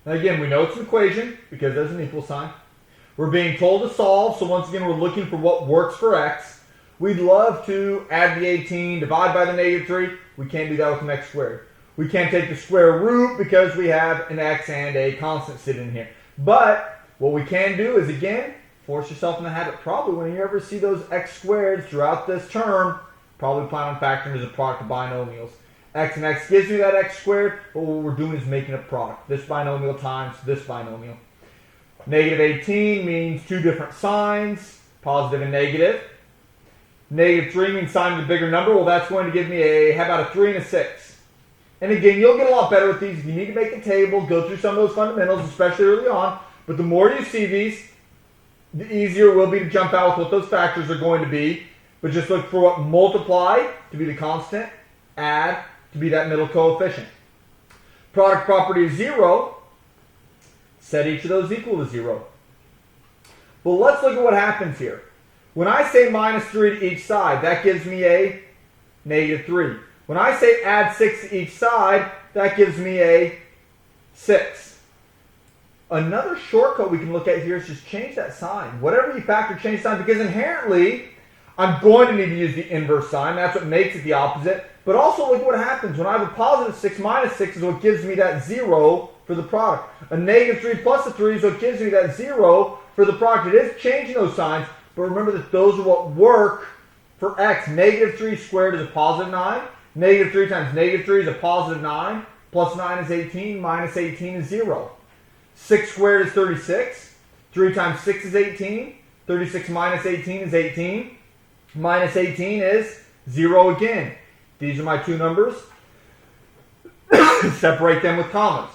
Now again, we know it's an equation because there's an equal sign. We're being told to solve, so once again, we're looking for what works for x. We'd love to add the 18, divide by the -3. We can't do that with an x squared. We can't take the square root because we have an x and a constant sitting here. But what we can do is, again, force yourself in the habit. Probably when you ever see those x squareds throughout this term, probably plan on factoring as a product of binomials. X and x gives me that x squared, but what we're doing is making a product. This binomial times this binomial. -18 means two different signs, positive and negative. -3 means sign of the bigger number. Well, that's going to give me how about a 3 and a 6? And again, you'll get a lot better with these. If you need to make a table, go through some of those fundamentals, especially early on. But the more you see these, the easier it will be to jump out with what those factors are going to be. But just look for what multiply to be the constant, add to be that middle coefficient. Product property is 0. Set each of those equal to 0. But let's look at what happens here. When I say -3 to each side, that gives me a -3. When I say add 6 to each side, that gives me a 6. Another shortcut we can look at here is just change that sign. Whatever you factor, change sign, because inherently, I'm going to need to use the inverse sign. That's what makes it the opposite. But also look at what happens. When I have a positive 6 minus 6 is what gives me that 0 for the product. A -3 plus a 3 is what gives me that 0 for the product. It is changing those signs, but remember that those are what work for x. -3 squared is a positive 9. -3 times -3 is a positive 9. Plus 9 is 18. Minus 18 is 0. 6 squared is 36. 3 times 6 is 18. 36 minus 18 is 18. Minus 18 is 0 again. These are my two numbers. Separate them with commas.